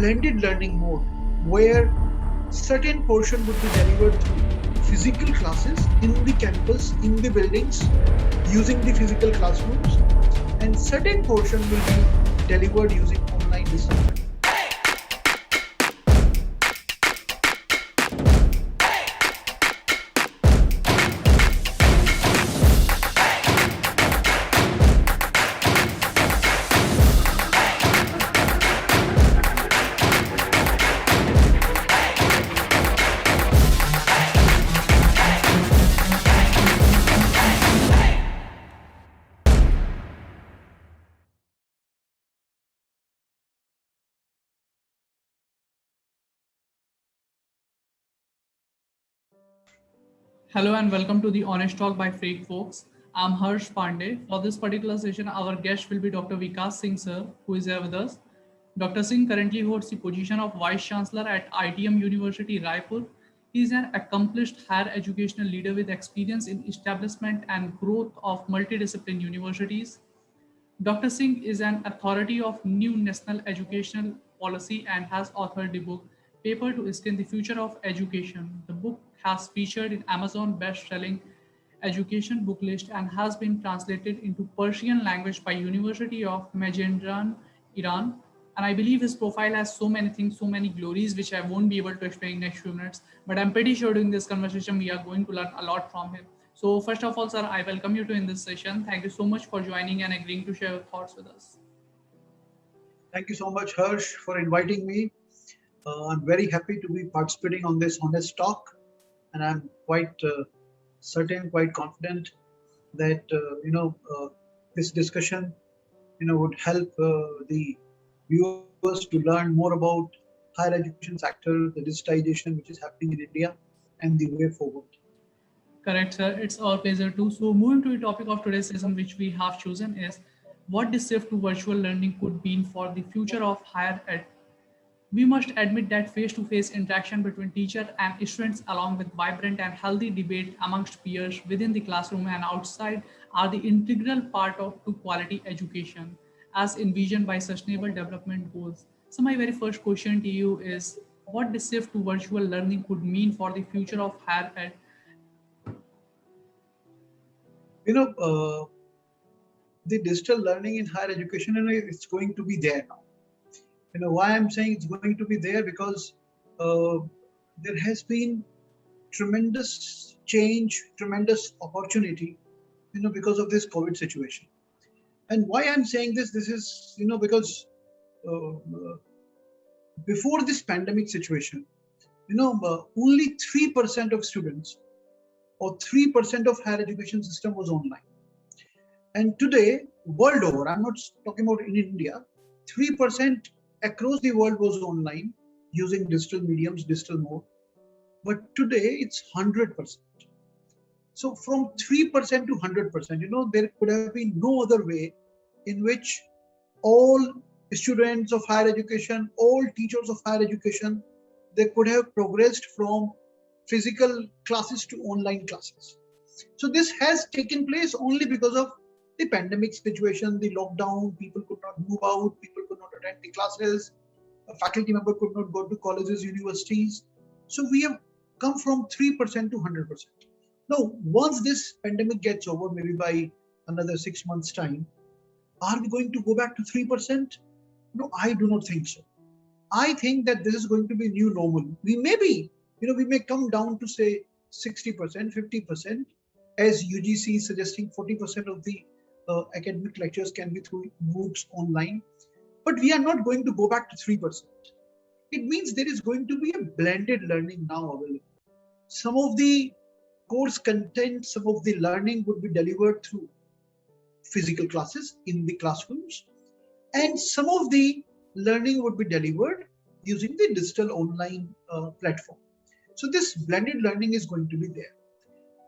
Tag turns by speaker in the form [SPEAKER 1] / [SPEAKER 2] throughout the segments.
[SPEAKER 1] blended learning mode where certain portion would be delivered through physical classes in the campus, in the buildings, using the physical classrooms, and certain portion will be delivered using online distance learning.
[SPEAKER 2] Hello and welcome to the Honest Talk by Fake Folks. I'm Harsh Pandey. For this particular session, our guest will be Dr. Vikas Singh, sir, who is here with us. Dr. Singh currently holds the position of Vice Chancellor at ITM University, Raipur. He is an accomplished higher educational leader with experience in establishment and growth of multidisciplinary universities. Dr. Singh is an authority of new national educational policy and has authored the book Paper to Skin the Future of Education. The book has featured in Amazon best-selling education book list and has been translated into Persian language by University of Mazandaran, Iran. And I believe his profile has so many things, so many glories, which I won't be able to explain in next few minutes. But I'm pretty sure during this conversation, we are going to learn a lot from him. So first of all, sir, I welcome you to in this session. Thank you so much for joining and agreeing to share your thoughts with us.
[SPEAKER 1] Thank you so much, Harsh, for inviting me. I'm very happy to be participating on this honest talk, and I'm quite certain, quite confident that this discussion would help the viewers to learn more about higher education sector, the digitization which is happening in India, and the way forward.
[SPEAKER 2] Correct, sir. It's our pleasure too. So moving to the topic of today's session, which we have chosen is what the shift to virtual learning could mean for the future of higher ed. We must admit that face-to-face interaction between teacher and students along with vibrant and healthy debate amongst peers within the classroom and outside are the integral part of to quality education as envisioned by sustainable development goals. So my very first question to you is what the shift to virtual learning could mean for the future of higher ed.
[SPEAKER 1] You know, the digital learning in higher education, it's going to be there now. Why I'm saying it's going to be there because there has been tremendous change, tremendous opportunity, because of this COVID situation. And why I'm saying this is, because before this pandemic situation, only 3% of students or 3% of higher education system was online. And today, world over, I'm not talking about in India, 3% across the world was online using digital mediums, digital mode. But today it's 100%. So from 3% to 100%, there could have been no other way in which all students of higher education, all teachers of higher education, they could have progressed from physical classes to online classes. So this has taken place only because of the pandemic situation, the lockdown, people could not move out, people could not attend the classes, a faculty member could not go to colleges, universities. So we have come from 3% to 100%. Now, once this pandemic gets over, maybe by another 6 months' time, are we going to go back to 3%? No, I do not think so. I think that this is going to be new normal. We may come down to say 60%, 50%, as UGC is suggesting 40% of the academic lectures can be through MOOCs online. But we are not going to go back to 3%. It means there is going to be a blended learning now available. Some of the course content, some of the learning would be delivered through physical classes in the classrooms, and some of the learning would be delivered using the digital online platform. So this blended learning is going to be there.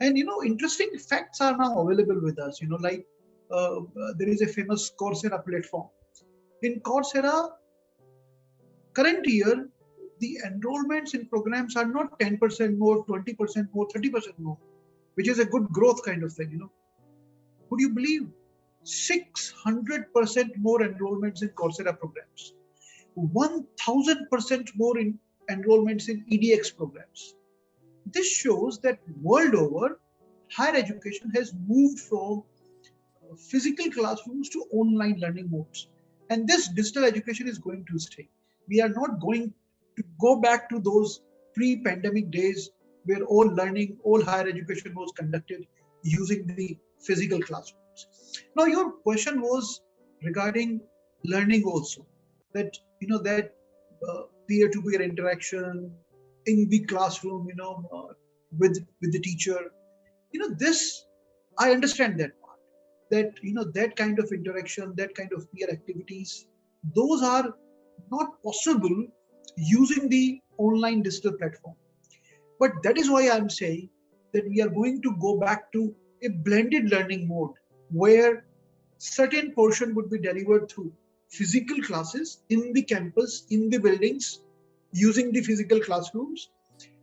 [SPEAKER 1] And interesting facts are now available with us. Like there is a famous Coursera platform. In Coursera, current year, the enrollments in programs are not 10% more, 20% more, 30% more, which is a good growth kind of thing. Would you believe 600% more enrollments in Coursera programs? 1000% more in enrollments in EDX programs. This shows that world over, higher education has moved from physical classrooms to online learning modes. And this digital education is going to stay. We are not going to go back to those pre-pandemic days where all higher education was conducted using the physical classrooms. Now, your question was regarding learning also, that that peer-to-peer interaction in the classroom, with the teacher. This I understand that part. That that kind of interaction, that kind of peer activities, those are not possible using the online digital platform. But that is why I'm saying that we are going to go back to a blended learning mode where certain portion would be delivered through physical classes in the campus, in the buildings, using the physical classrooms,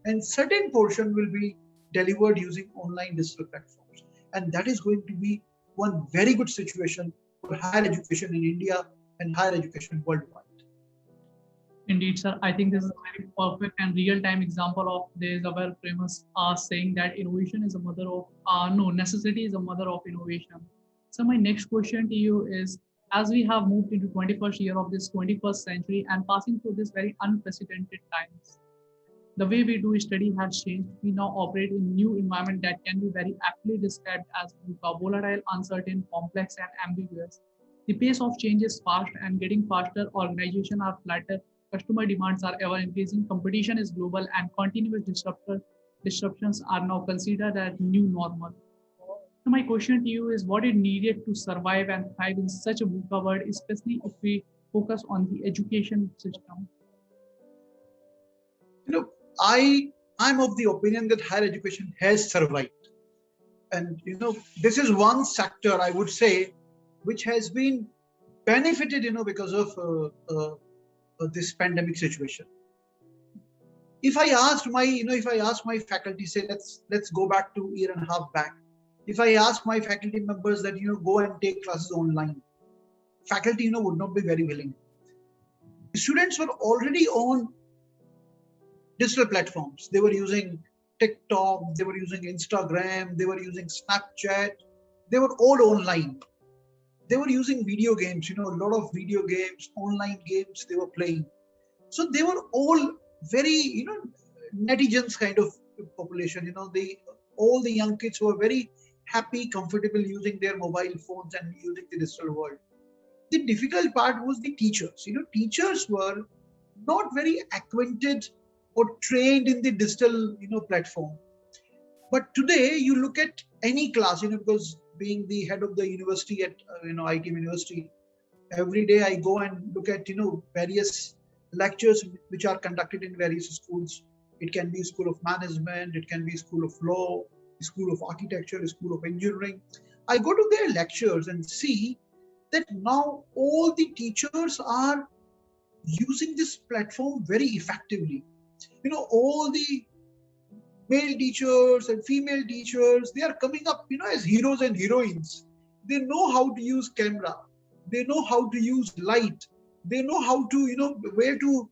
[SPEAKER 1] and certain portion will be delivered using online digital platforms. And that is going to be one very good situation for higher education in India and higher education worldwide.
[SPEAKER 2] Indeed, sir. I think this is a very perfect and real-time example of this. Our premise saying that innovation is a mother of no necessity is a mother of innovation. So my next question to you is: as we have moved into 21st year of this 21st century and passing through this very unprecedented times, the way we do study has changed. We now operate in new environment that can be very aptly described as volatile, uncertain, complex, and ambiguous. The pace of change is fast and getting faster. Organizations are flatter. Customer demands are ever increasing. Competition is global, and continuous disruptions are now considered as new normal. So my question to you is: what is needed to survive and thrive in such a VUCA world, especially if we focus on the education system?
[SPEAKER 1] I'm of the opinion that higher education has survived, and this is one sector I would say which has been benefited, because of this pandemic situation. If I asked my faculty, say let's go back to year and a half back. If I ask my faculty members that go and take classes online, faculty would not be very willing. Students were already on digital platforms. They were using TikTok, they were using Instagram, they were using Snapchat. They were all online. They were using video games, a lot of video games, online games they were playing. So they were all very, netizens kind of population. All the young kids were very happy, comfortable using their mobile phones and using the digital world. The difficult part was the teachers. Teachers were not very acquainted or trained in the digital, platform. But today you look at any class, because being the head of the university at, ITM University, every day I go and look at, various lectures which are conducted in various schools. It can be School of Management, it can be School of Law, School of Architecture, School of Engineering. I go to their lectures and see that now all the teachers are using this platform very effectively. All the male teachers and female teachers, they are coming up, as heroes and heroines. They know how to use camera. They know how to use light. They know how to, where to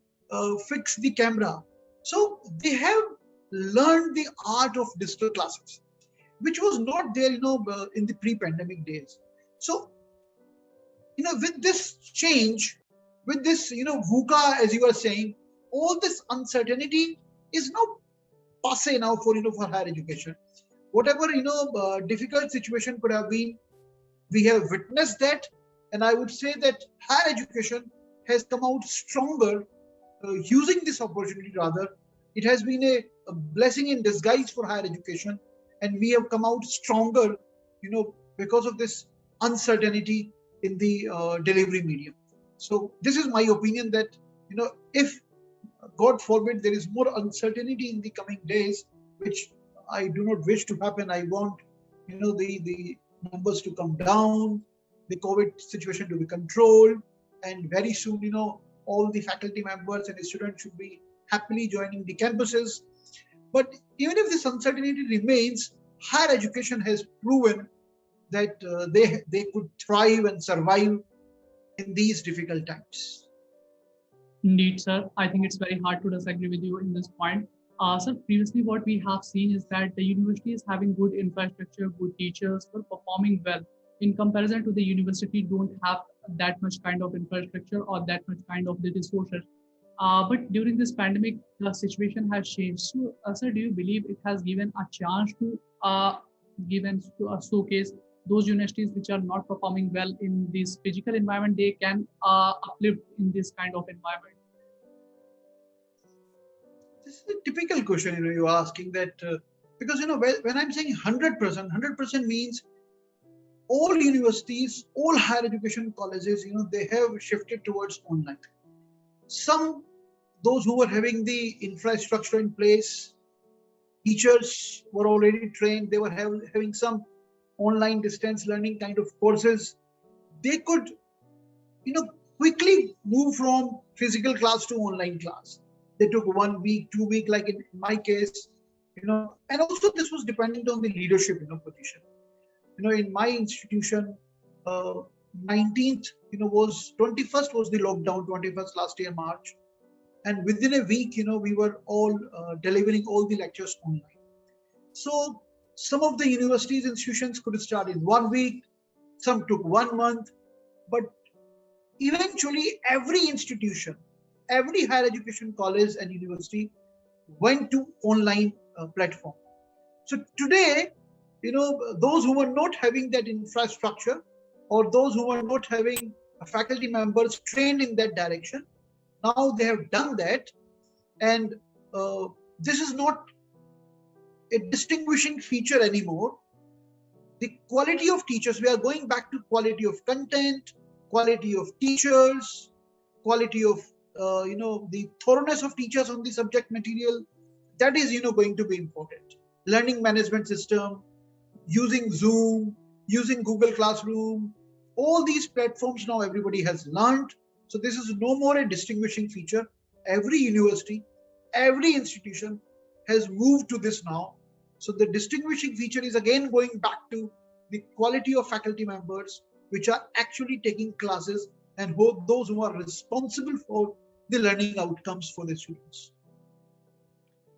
[SPEAKER 1] fix the camera. So they have learned the art of digital classes, which was not there, in the pre-pandemic days. So, with this change, with this, VUCA, as you are saying, all this uncertainty is now passe now for higher education. Whatever difficult situation could have been, we have witnessed that, and I would say that higher education has come out stronger using this opportunity. Rather, it has been a blessing in disguise for higher education, and we have come out stronger, because of this uncertainty in the delivery medium. So this is my opinion that if God forbid there is more uncertainty in the coming days, which I do not wish to happen. I want the numbers to come down, the COVID situation to be controlled, and very soon all the faculty members and the students should be happily joining the campuses. But even if this uncertainty remains, higher education has proven that they could thrive and survive in these difficult times.
[SPEAKER 2] Indeed, sir. I think it's very hard to disagree with you in this point. Sir, previously what we have seen is that the university is having good infrastructure, good teachers, were performing well. In comparison to the university, don't have that much kind of infrastructure or that much kind of the resources. But during this pandemic, the situation has changed. So, sir, do you believe it has given a chance to given to showcase those universities which are not performing well in this physical environment? They can uplift in this kind of environment.
[SPEAKER 1] This is a typical question, you're asking that because when I'm saying 100%, 100% means all universities, all higher education colleges, they have shifted towards online. Some, those who were having the infrastructure in place, teachers were already trained, they were having some online distance learning kind of courses. They could, you know, quickly move from physical class to online class. They took 1 week, 2 week, like in my case, and also this was dependent on the leadership, position. In my institution, uh, 19th, was 21st was the lockdown, 21st last year, March. And within a week, we were all delivering all the lectures online. So some of the universities, institutions could start in 1 week, some took 1 month, but eventually every institution, every higher education college and university went to online platform. So today, those who were not having that infrastructure, or those who were not having faculty members trained in that direction, now they have done that. And this is not a distinguishing feature anymore. The quality of teachers, we are going back to quality of content, quality of teachers, quality of the thoroughness of teachers on the subject material. That is going to be important. Learning management system, using Zoom, using Google Classroom, all these platforms now everybody has learned. So this is no more a distinguishing feature. Every university, every institution has moved to this now. So the distinguishing feature is again going back to the quality of faculty members which are actually taking classes, and those who are responsible for the learning outcomes for the students.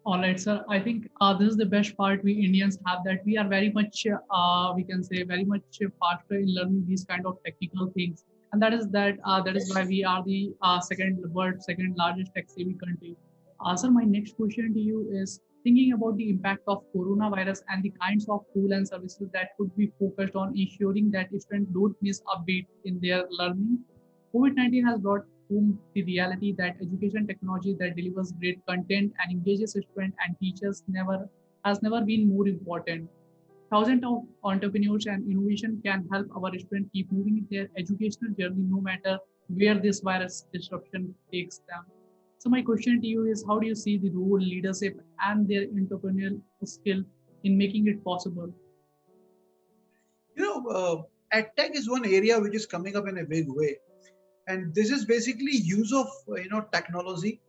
[SPEAKER 2] All right, sir. I think this is the best part we Indians have, that we are very much, we can say, very much faster in learning these kind of technical things, and that is why we are the second largest tech-savvy country. Sir, my next question to you is thinking about the impact of coronavirus and the kinds of tool and services that could be focused on ensuring that students don't miss a beat in their learning. COVID-19 has brought home the reality that education technology that delivers great content and engages students and teachers never been more important. Thousands of entrepreneurs and innovation can help our students keep moving in their educational journey no matter where this virus disruption takes them. So my question to you is, how do you see the role, leadership, and their entrepreneurial skill in making it possible?
[SPEAKER 1] EdTech is one area which is coming up in a big way, and this is basically use of technology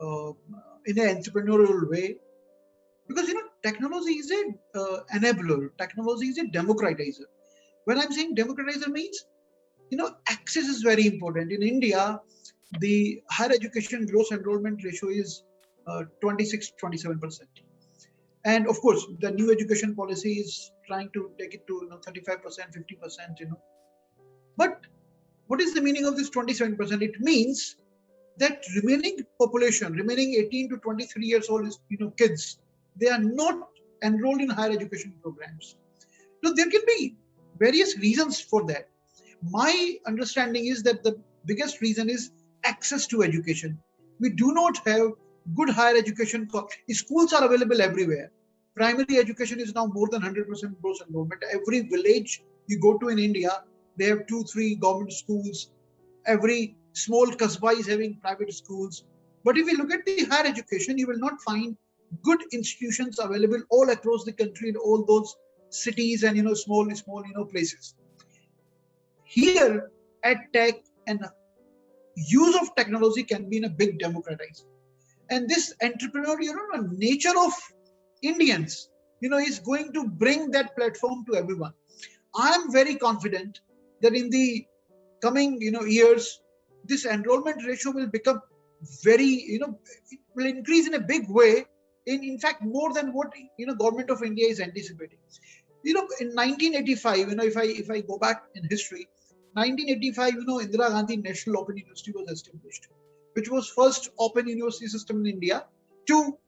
[SPEAKER 1] uh, in an entrepreneurial way, because technology is a enabler, technology is a democratizer. When I'm saying democratizer means access is very important. In India, the higher education gross enrollment ratio is 26-27%, and of course the new education policy is trying to take it to 35%, 50%. But what is the meaning of this 27%? It means that remaining population, remaining 18 to 23 years old, kids, they are not enrolled in higher education programs. Now, there can be various reasons for that. My understanding is that the biggest reason is access to education. We do not have good higher education. Schools are available everywhere. Primary education is now more than 100% gross enrollment. Every village you go to in India, they have 2, 3 government schools. Every small kasbah is having private schools. But if you look at the higher education, you will not find good institutions available all across the country in all those cities and small places. Here, EdTech and use of technology can be in a big democratizer. And this entrepreneurial nature of Indians, is going to bring that platform to everyone. I am very confident that in the coming, years, this enrollment ratio will become very, it will increase in a big way, in fact more than what government of India is anticipating. In 1985, if I go back in history, 1985, Indira Gandhi National Open University was established, which was first open university system in India to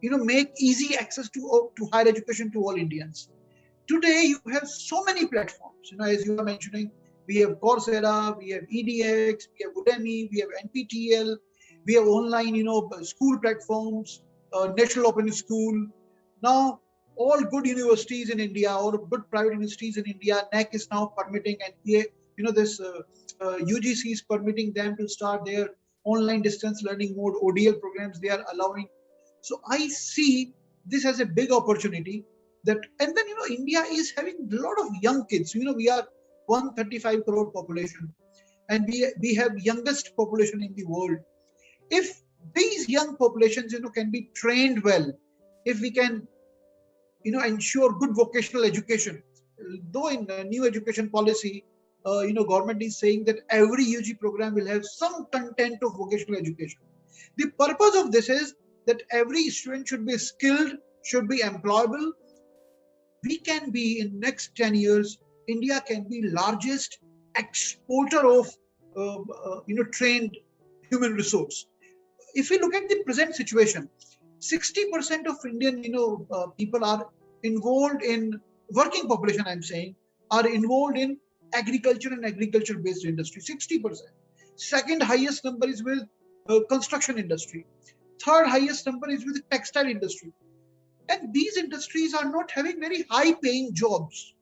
[SPEAKER 1] make easy access to higher education to all Indians. Today you have so many platforms, as you are mentioning. We have Coursera, we have EDX, we have Udemy, we have NPTEL, we have online school platforms, National Open School. Now all good universities in India, or good private universities in India, NAC is now permitting, and this UGC is permitting them to start their online distance learning mode, ODL programs they are allowing. So I see this as a big opportunity. That, and then India is having a lot of young kids. We are 135 crore population, and we have youngest population in the world. If these young populations can be trained well, if we can ensure good vocational education, though in new education policy, government is saying that every UG program will have some content of vocational education. The purpose of this is that every student should be skilled, should be employable. We can be, in next 10 years, India can be largest exporter of trained human resource. If we look at the present situation, 60% of Indian people are involved in working population, I'm saying, are involved in agriculture and agriculture based industry. 60%. Second highest number is with construction industry. Third highest number is with textile industry. And these industries are not having very high paying jobs.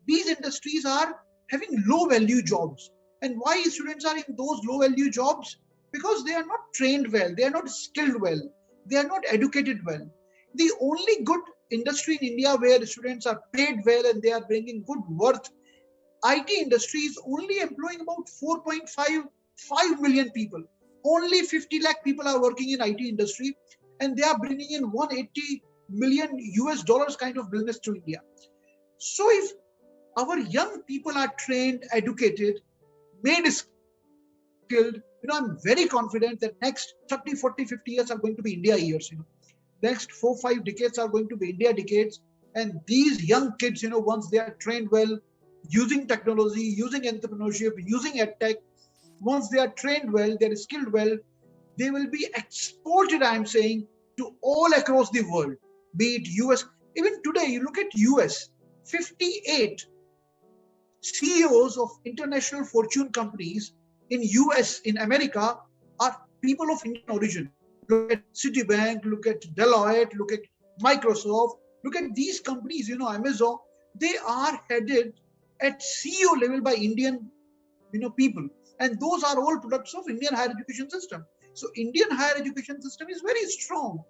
[SPEAKER 1] These industries are having low value jobs. And why students are in those low value jobs? Because they are not trained well, they are not skilled well, they are not educated well. The only good industry in India where students are paid well and they are bringing good worth, IT industry is only employing about 4.55 million people. Only 50 lakh people are working in IT industry, and they are bringing in 180 million US dollars kind of business to India. So if our young people are trained, educated, made skilled, I'm very confident that next 30, 40, 50 years are going to be India years. Next 4-5 decades are going to be India decades. And these young kids, once they are trained well, using technology, using entrepreneurship, using edtech, once they are trained well, they are skilled well, they will be exported, I'm saying, to all across the world, be it US. Even today, you look at US, 58 CEOs of international fortune companies in US, in America, are people of Indian origin. Look at Citibank, look at Deloitte, look at Microsoft, look at these companies, Amazon. They are headed at CEO level by Indian, people. And those are all products of Indian higher education system. So Indian higher education system is very strong.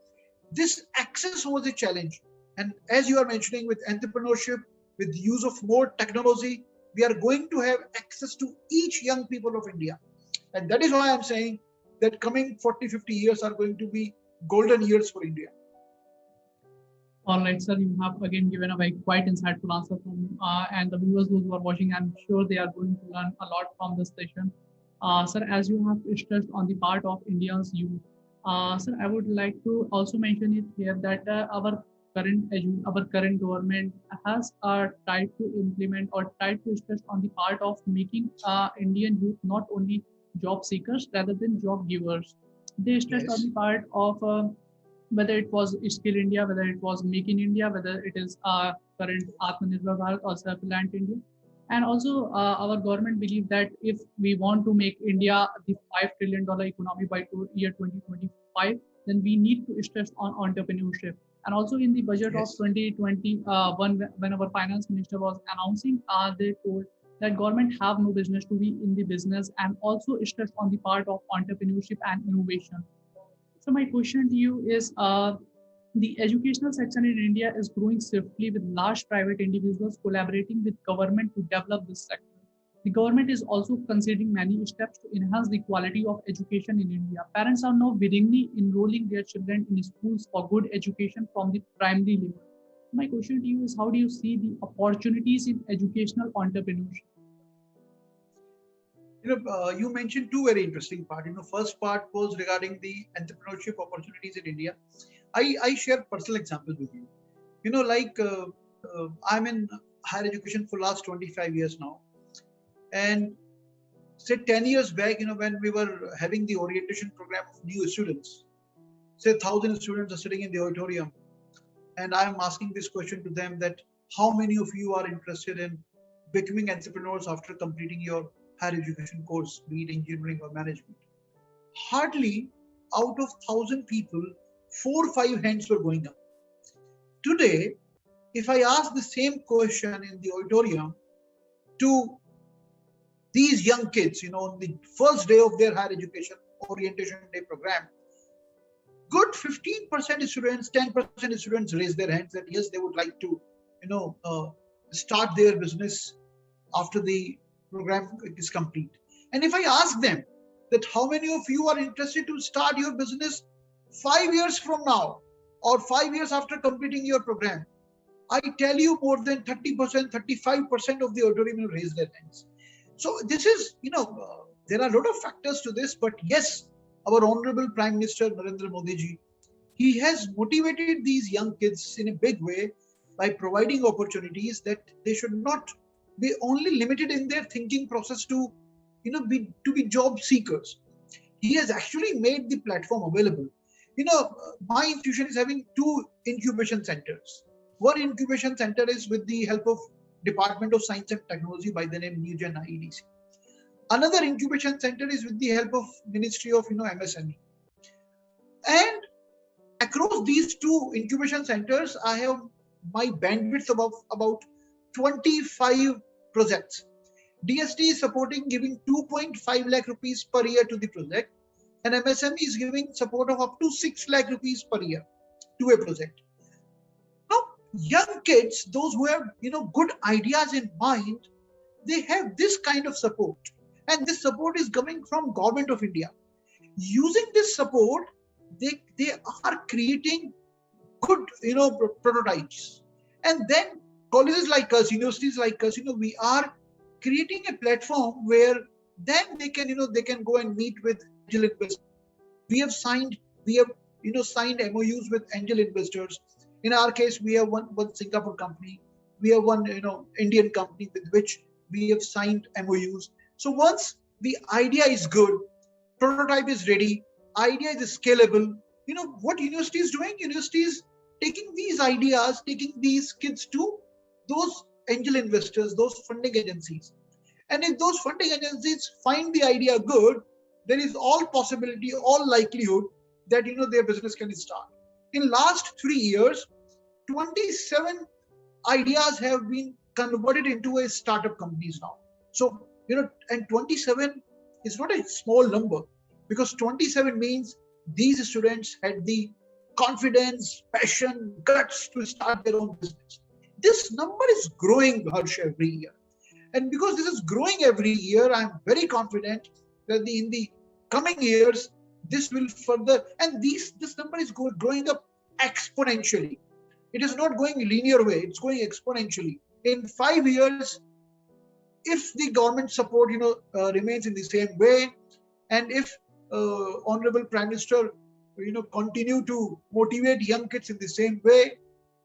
[SPEAKER 1] This access was a challenge. And as you are mentioning, with entrepreneurship, with the use of more technology, we are going to have access to each young people of India. And that is why I'm saying that coming 40, 50 years are going to be golden years for India.
[SPEAKER 2] All right, sir, you have again given a very quite insightful answer from, and the viewers who are watching, I'm sure they are going to learn a lot from this session. Sir, as you have stressed on the part of India's youth, sir, I would like to also mention it here that our current government has tried to implement or tried to stress on the part of making Indian youth not only job seekers rather than job givers. They stressed on
[SPEAKER 1] Yes.
[SPEAKER 2] the part of whether it was Skill India, whether it was Make in India, whether it is current Atmanirbhar Bharat or Self-Reliant India. And also, our government believes that if we want to make India the $5 trillion economy by year 2025, then we need to stress on entrepreneurship. And also in the budget of
[SPEAKER 1] Yes.
[SPEAKER 2] 2021, when our finance minister was announcing, they told that government have no business to be in the business, and also stress on the part of entrepreneurship and innovation. So my question to you is, the educational section in India is growing swiftly with large private individuals collaborating with government to develop this sector. The government is also considering many steps to enhance the quality of education in India. Parents are now willingly enrolling their children in schools for good education from the primary level. My question to you is, how do you see the opportunities in educational entrepreneurship?
[SPEAKER 1] You mentioned two very interesting parts. First part was regarding the entrepreneurship opportunities in India. I share personal examples with you. I'm in higher education for last 25 years now, and say 10 years back, when we were having the orientation program of new students, say 1,000 students are sitting in the auditorium, and I'm asking this question to them that how many of you are interested in becoming entrepreneurs after completing your higher education course, be it engineering or management? Hardly out of 1,000 people, 4 or 5 hands were going up. Today, if I ask the same question in the auditorium to these young kids, on the first day of their higher education orientation day program, good 15% students, 10% students raise their hands that yes, they would like to, start their business after the program is complete. And if I ask them that how many of you are interested to start your business 5 years from now or 5 years after completing your program, I tell you more than 30%, 35% of the auditorium will raise their hands. So this is, there are a lot of factors to this, but yes, our Honorable Prime Minister Narendra Modi ji, he has motivated these young kids in a big way by providing opportunities that they should not be only limited in their thinking process to, be job seekers. He has actually made the platform available. My institution is having two incubation centers. One incubation center is with the help of Department of Science and Technology by the name NewGen IEDC. Another incubation center is with the help of Ministry of MSME. And across these two incubation centers, I have my bandwidth of about 25 projects. DST is supporting giving 2.5 lakh rupees per year to the project, and MSME is giving support of up to 6 lakh rupees per year to a project. Now, young kids, those who have good ideas in mind, they have this kind of support, and this support is coming from Government of India. Using this support, they are creating good prototypes, and then colleges like us, universities like us, we are creating a platform where then they can go and meet with angel investors. We have signed MOUs with angel investors. In our case, we have one Singapore company, we have one Indian company with which we have signed MOUs. So once the idea is good, prototype is ready, idea is scalable, what university is doing? University is taking these ideas, taking these kids to those angel investors, those funding agencies. And if those funding agencies find the idea good, there is all possibility, all likelihood that their business can start. In last 3 years, 27 ideas have been converted into a startup companies now. So and 27 is not a small number, because 27 means these students had the confidence, passion, guts to start their own business. This number is growing, Harsh, every year. And because this is growing every year, I'm very confident that in the coming years, this will further, and this number is growing up exponentially. It is not going linear way, it's going exponentially. In 5 years, if the government support remains in the same way, and if Honorable Prime Minister continue to motivate young kids in the same way,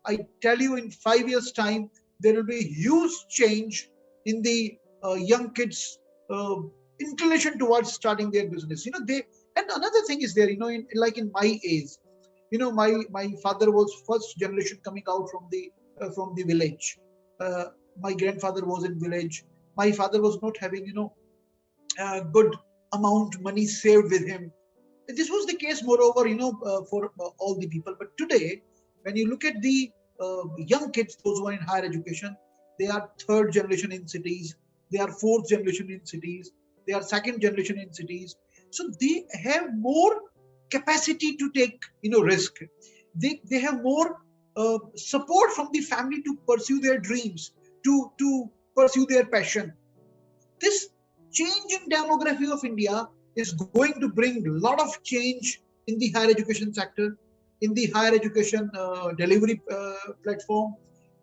[SPEAKER 1] I tell you, in 5 years time there will be huge change in the young kids inclination towards starting their business. And another thing is there, like in my age, my father was first generation coming out from the village. My grandfather was in village. My father was not having good amount money saved with him. This was the case moreover for all the people. But today, when you look at the young kids, those who are in higher education, they are third generation in cities, they are fourth generation in cities, they are second generation in cities. So they have more capacity to take risk. They have more support from the family to pursue their dreams, to pursue their passion. This change in demography of India is going to bring a lot of change in the higher education sector, in the higher education delivery platform,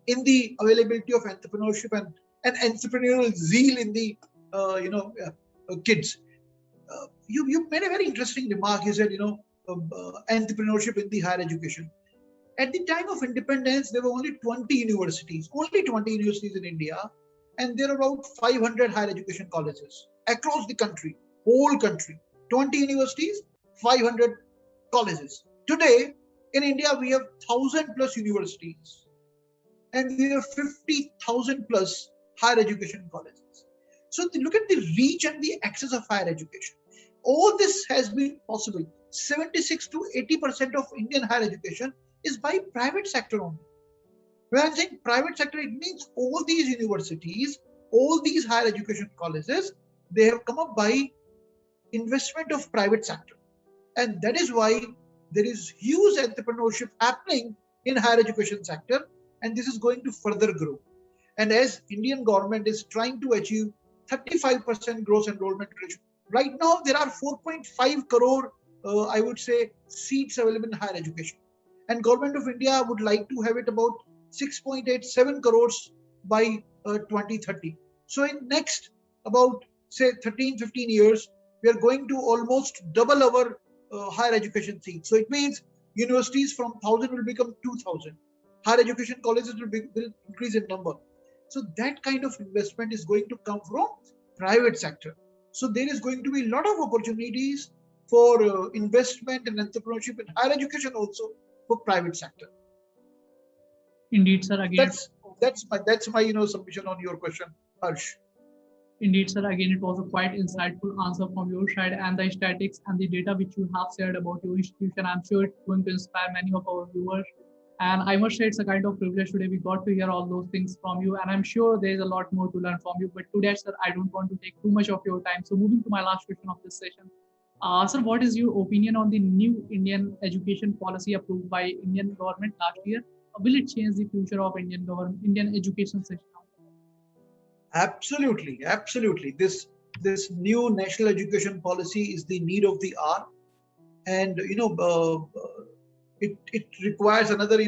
[SPEAKER 1] in the availability of entrepreneurship and entrepreneurial zeal in the kids. You made a very interesting remark. You said, entrepreneurship in the higher education. At the time of independence, there were only 20 universities in India, and there are about 500 higher education colleges across the country, whole country. 20 universities, 500 colleges. Today, in India, we have 1,000 plus universities, and we have 50,000 plus higher education colleges. So look at the reach and the access of higher education. All this has been possible. 76 to 80% of Indian higher education is by private sector only. When I'm saying private sector, it means all these universities, all these higher education colleges, they have come up by investment of private sector. And that is why there is huge entrepreneurship happening in higher education sector, and this is going to further grow. And as Indian government is trying to achieve 35% gross enrollment ratio, right now there are 4.5 crore, I would say, seats available in higher education. And government of India would like to have it about 6.87 crores by 2030. So in next about say 13-15 years, we are going to almost double our higher education seats. So it means universities from 1,000 will become 2,000. Higher education colleges will increase in number. So that kind of investment is going to come from private sector. So there is going to be a lot of opportunities for investment and entrepreneurship in higher education also for private sector.
[SPEAKER 2] Indeed, sir. Again,
[SPEAKER 1] that's my submission on your question, Harsh.
[SPEAKER 2] Indeed, sir. Again, it was a quite insightful answer from your side, and the statistics and the data which you have shared about your institution, I'm sure it's going to inspire many of our viewers. And I must say, it's a kind of privilege today. We got to hear all those things from you, and I'm sure there is a lot more to learn from you. But today, sir, I don't want to take too much of your time. So, moving to my last question of this session, sir, what is your opinion on the new Indian education policy approved by Indian government last year? Will it change the future of Indian education system?
[SPEAKER 1] Absolutely. This new national education policy is the need of the hour, and it requires another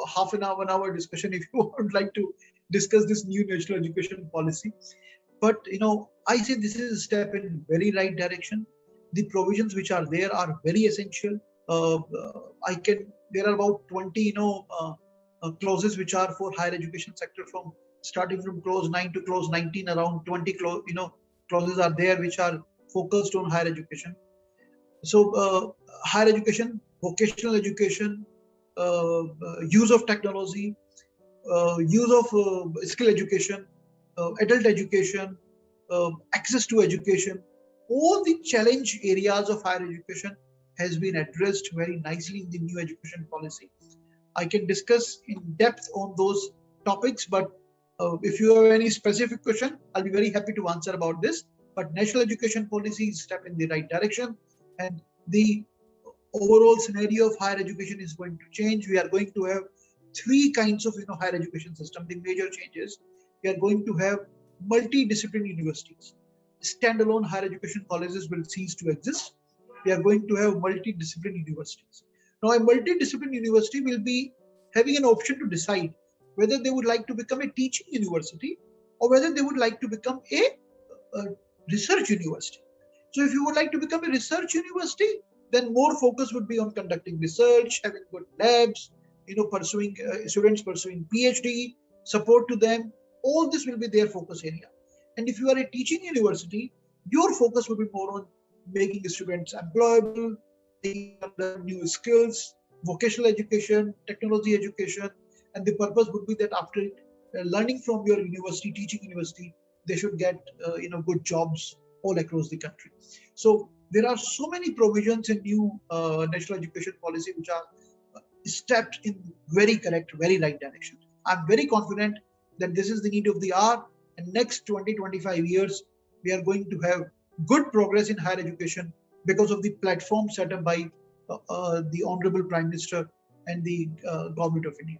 [SPEAKER 1] half an hour, 1 hour discussion if you would like to discuss this new national education policy. But I say this is a step in very right direction. The provisions which are there are very essential. There are about 20 clauses which are for higher education sector, from starting from clause 9 to clause 19. Around 20 clauses are there which are focused on higher education. So higher education, vocational education, use of technology, use of skill education, adult education, access to education, all the challenge areas of higher education has been addressed very nicely in the new education policy. I can discuss in depth on those topics, but if you have any specific question, I'll be very happy to answer about this. But national education policy is a step in the right direction, and the overall scenario of higher education is going to change. We are going to have three kinds of higher education system. The major changes: we are going to have multidisciplinary universities. Standalone higher education colleges will cease to exist. We are going to have multidisciplinary universities. Now, a multidisciplinary university will be having an option to decide whether they would like to become a teaching university or whether they would like to become a research university. So if you would like to become a research university, then more focus would be on conducting research, having good labs, pursuing students pursuing PhD, support to them. All this will be their focus area. And if you are a teaching university, your focus will be more on making students employable, taking on new skills, vocational education, technology education. And the purpose would be that after learning from your university, teaching university, they should get good jobs all across the country. So there are so many provisions in new national education policy which are stepped in very correct, very right direction. I'm very confident that this is the need of the hour, and next 20-25 years we are going to have good progress in higher education because of the platform set up by the Honorable Prime Minister and the Government of India.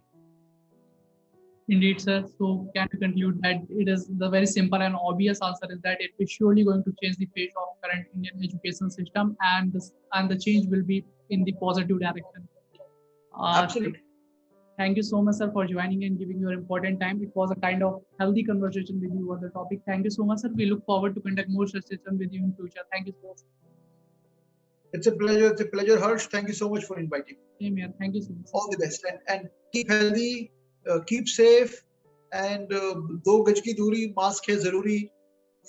[SPEAKER 2] Indeed, sir. So can we conclude that it is the very simple and obvious answer is that it is surely going to change the face of current Indian education system, and the change will be in the positive direction.
[SPEAKER 1] Absolutely.
[SPEAKER 2] Thank you so much, sir, for joining and giving your important time. It was a kind of healthy conversation with you on the topic. Thank you so much, sir. We look forward to conduct more such sessions with you in future. Thank you so much.
[SPEAKER 1] It's a pleasure. It's a pleasure, Harsh. Thank you so much for inviting me.
[SPEAKER 2] Same here. Thank you so much.
[SPEAKER 1] All the best, and keep healthy, keep safe, and दो गज की दूरी, mask है जरूरी.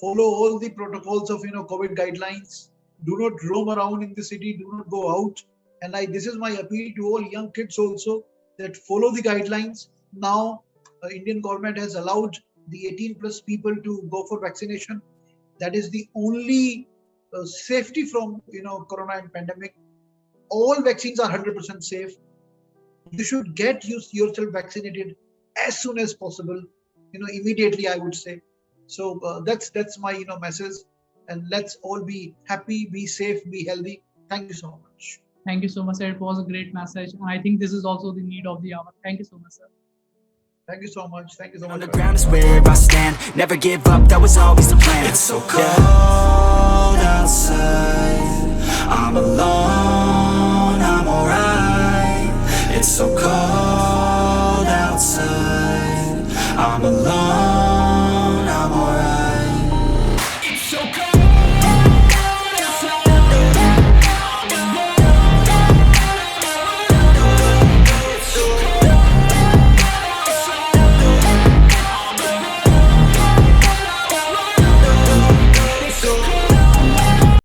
[SPEAKER 1] Follow all the protocols of COVID guidelines. Do not roam around in the city. Do not go out. And this is my appeal to all young kids also, that follow the guidelines. Now, Indian government has allowed the 18 plus people to go for vaccination. That is the only safety from corona and pandemic. All vaccines are 100% safe. You should get yourself vaccinated as soon as possible. Immediately, I would say. So that's my message. And let's all be happy, be safe, be healthy. Thank you so much.
[SPEAKER 2] Thank you so much, sir. It was a great message. And I think this is also the need of the hour. Thank you so much, sir.
[SPEAKER 1] Thank you so much. Thank you so much.
[SPEAKER 3] On the ground is where I stand. Never give up, that was always the plan. It's so cold outside, I'm alone